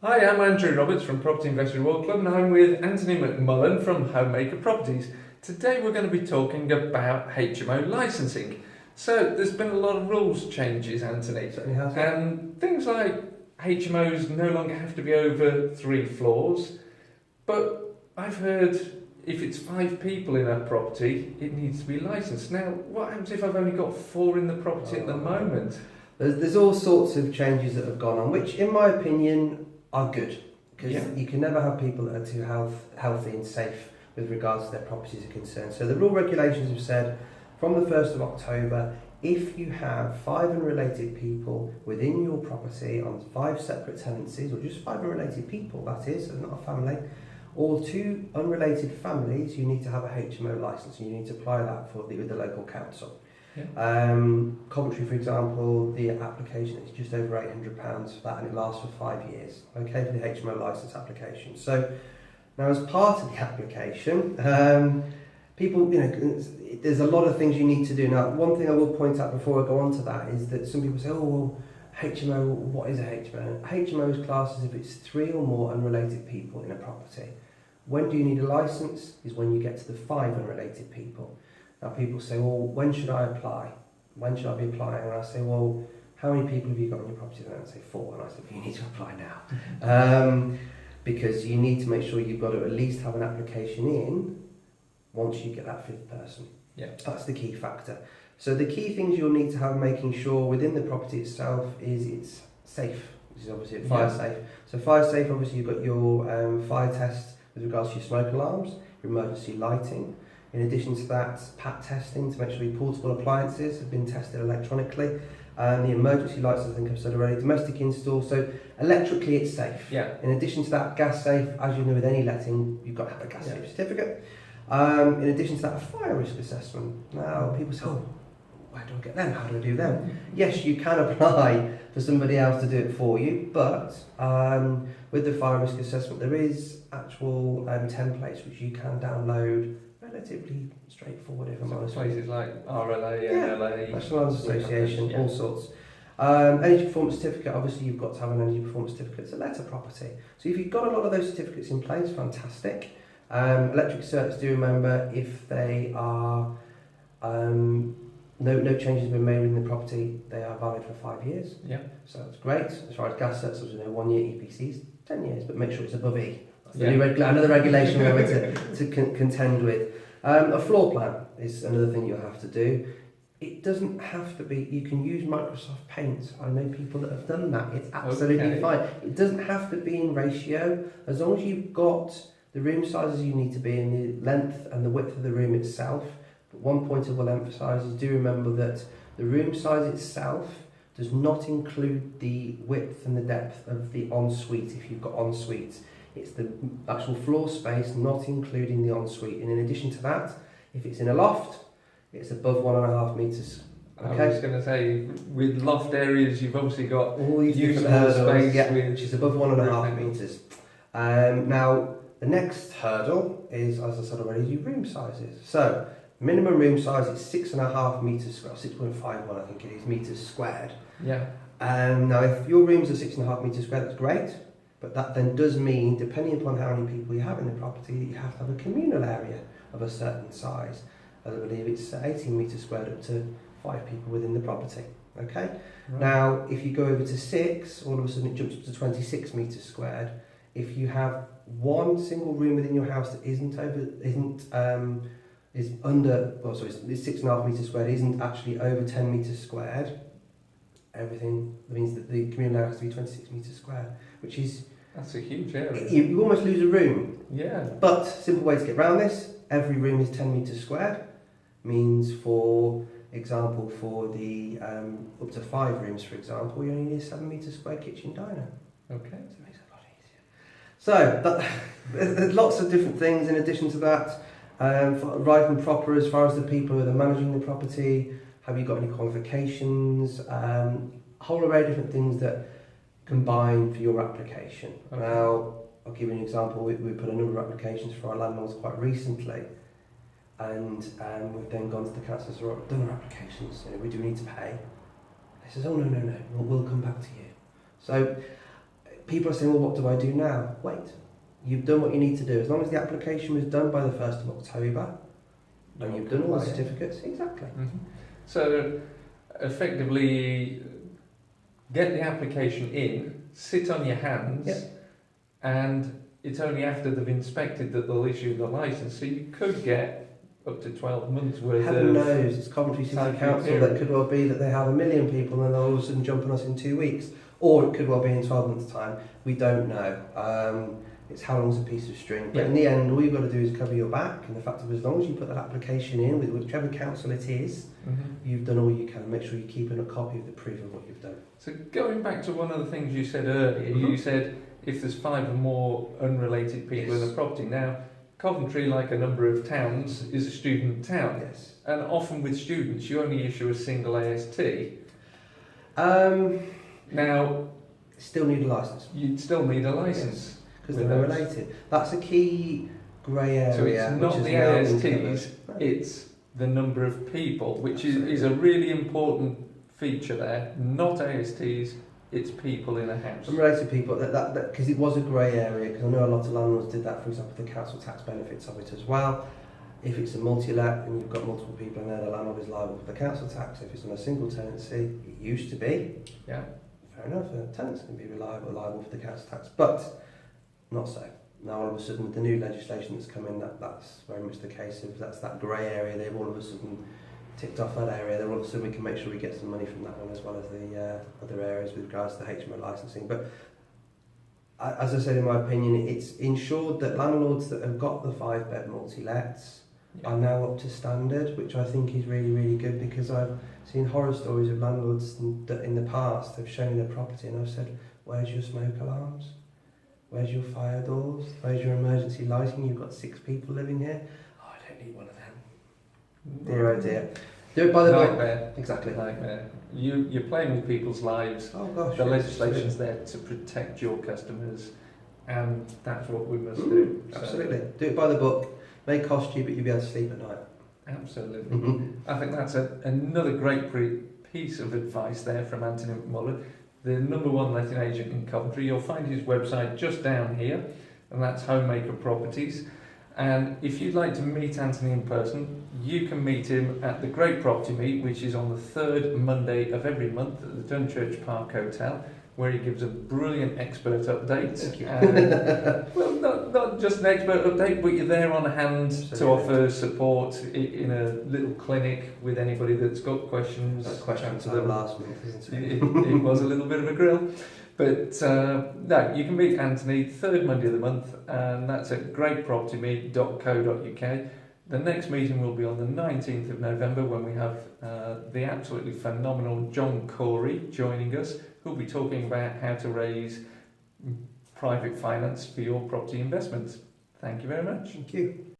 Hi, I'm Andrew Roberts from Property Investor World Club and I'm with Anthony McMullan from Homemaker Properties. Today we're going to be talking about HMO licensing. So there's been a lot of rules changes, Anthony. Certainly has. And things like HMOs no longer have to be over 3 floors, but I've heard if it's 5 people in a property, it needs to be licensed. Now, what happens if I've only got 4 in the property at the moment? There's all sorts of changes that have gone on, which in my opinion are good, because you can never have people that are too healthy and safe with regards to their properties are concerned. So the rule regulations have said from the 1st of October, if you have 5 unrelated people within your property on 5 separate tenancies, or just 5 unrelated people, that is, so not a family, or 2 unrelated families, you need to have a HMO licence and you need to apply that with the local council. Yeah. Coventry, for example, the application is just over £800 for that and it lasts for 5 years, okay, for the HMO licence application. So now as part of the application, people, there's a lot of things you need to do. Now, one thing I will point out before I go on to that is that some people say, oh, well, HMO, what is a HMO? HMO is classed as if it's 3 or more unrelated people in a property. When do you need a licence? Is when you get to the 5 unrelated people. Now people say, well, when should I apply? When should I be applying? And I say, well, how many people have you got on your property? And I say 4. And I say, well, you need to apply now. Because you need to make sure you've got to at least have an application in once you get that 5th person. Yeah. That's the key factor. So the key things you'll need to have making sure within the property itself is it's safe, which is obviously fire safe. So fire safe, obviously you've got your fire test with regards to your smoke alarms, your emergency lighting. In addition to that, PAT testing to make sure your portable appliances have been tested electronically. The emergency lights, I think I've said already, domestic install, so electrically it's safe. Yeah. In addition to that, gas safe, as you know with any letting, you've got to have a gas safe certificate. In addition to that, a fire risk assessment. Now, people say, oh, where do I get them? How do I do them? Yes, you can apply for somebody else to do it for you, but with the fire risk assessment, there is actual templates which you can download, relatively straightforward if I'm honest. Places like RLA, NLA, National Lands Association, all sorts. Energy performance certificate, obviously you've got to have an energy performance certificate to let a property. So if you've got a lot of those certificates in place, fantastic. Electric certs, do remember if they are no changes have been made in the property, they are valid for 5 years. Yeah. So that's great. As far as gas certs, as you know, 1 year EPCs, 10 years, but make sure it's above E. That's another regulation we're having to contend with. A floor plan is another thing you'll have to do. It doesn't have to be, you can use Microsoft Paint. I know people that have done that. It's absolutely fine. It doesn't have to be in ratio. As long as you've got the room sizes you need to be in, the length and the width of the room itself. But one point I will emphasise is do remember that the room size itself does not include the width and the depth of the ensuite if you've got ensuite. It's the actual floor space, not including the ensuite. And in addition to that, if it's in a loft, it's above 1.5 metres. Okay? I was going to say, with loft areas, you've obviously got all these usable hurdles, space, which is above 1.5 metres. Now, the next hurdle is, as I said already, your room sizes. So, minimum room size is 6.5 metres squared, 6.51 I think it is, metres squared. Yeah. Now, if your rooms are 6.5 metres squared, that's great. But that then does mean, depending upon how many people you have in the property, that you have to have a communal area of a certain size. I believe it's 18 metres squared up to 5 people within the property. Okay. Right. Now, if you go over to 6, all of a sudden it jumps up to 26 metres squared. If you have one single room within your house that is under, well, sorry, it's 6.5 metres squared, isn't actually over 10 metres squared. Everything means that the communal area has to be 26 metres squared, which is... That's a huge area. You almost lose a room. Yeah. But, simple way to get around this, every room is 10 metres squared, means for example, for the up to 5 rooms, for example, you only need a 7 metres square kitchen diner. Okay. So it makes it a lot easier. So, there's lots of different things in addition to that. Right and proper as far as the people that are managing the property. Have you got any qualifications? A whole array of different things that combine for your application. Okay. Now, I'll give you an example. We put a number of applications for our landlords quite recently, and we've then gone to the council and said, right, we've done our applications, we do need to pay. They says, oh no, we'll come back to you. So people are saying, well, what do I do now? Wait, you've done what you need to do. As long as the application was done by the 1st of October, and you've done all the certificates, exactly. Mm-hmm. So, effectively, get the application in, sit on your hands, and it's only after they've inspected that they'll issue the licence. So you could get up to 12 months worth Heaven of... knows, it's Coventry City Council that could well be that they have 1 million people and they'll all of a sudden jump on us in 2 weeks. Or it could well be in 12 months' time. We don't know. It's how long's a piece of string. But in the end, all you've got to do is cover your back. And the fact of as long as you put that application in with whichever council it is, you've done all you can. Make sure you're keeping a copy of the proof of what you've done. So going back to one of the things you said earlier, you said if there's 5 or more unrelated people in a property. Now, Coventry, like a number of towns, is a student town. Yes. And often with students, you only issue a single AST. Now, still need a licence. You'd still need a licence. Because they're related. That's a key grey area. So it's not the ASTs, it's the number of people, which is a really important feature there. Not ASTs, it's people in a house. Unrelated people, because it was a grey area, because I know a lot of landlords did that, for example, the council tax benefits of it as well. If it's a multi-let and you've got multiple people in there, the landlord is liable for the council tax. If it's on a single tenancy, it used to be. Yeah. Fair enough, the tenants can be liable for the council tax, but not so. Now all of a sudden with the new legislation that's come in, that's very much the case of that's that grey area. They've all of a sudden ticked off that area. Then all of a sudden we can make sure we get some money from that one as well as the other areas with regards to the HMO licensing. But as I said, in my opinion, it's ensured that landlords that have got the 5-bed multi-lets are now up to standard, which I think is really, really good, because I've seen horror stories of landlords that in the past have shown their property and I've said, where's your smoke alarms? Where's your fire doors? Where's your emergency lighting? You've got 6 people living here. Oh, I don't need one of them. Dear oh dear. Do it by the book. Exactly. Nightmare. You're playing with people's lives. Oh gosh. The legislation's there to protect your customers, and that's what we must do. Absolutely. Do it by the book. May cost you, but you'll be able to sleep at night. Absolutely. I think that's another great piece of advice there from Anthony McMullan, the #1 letting agent in Coventry. You'll find his website just down here, and that's Homemaker Properties. And if you'd like to meet Anthony in person, you can meet him at the Great Property Meet, which is on the 3rd Monday of every month at the Dunchurch Park Hotel, where he gives a brilliant expert update. Thank you. Well, not just an expert update, but you're there on hand to offer support in a little clinic with anybody that's got questions. That question to them last month, isn't it? It was a little bit of a grill. But no, you can meet Anthony 3rd Monday of the month, and that's at greatpropertymeet.co.uk. The next meeting will be on the 19th of November, when we have the absolutely phenomenal John Corey joining us, who'll be talking about how to raise private finance for your property investments. Thank you very much. Thank you.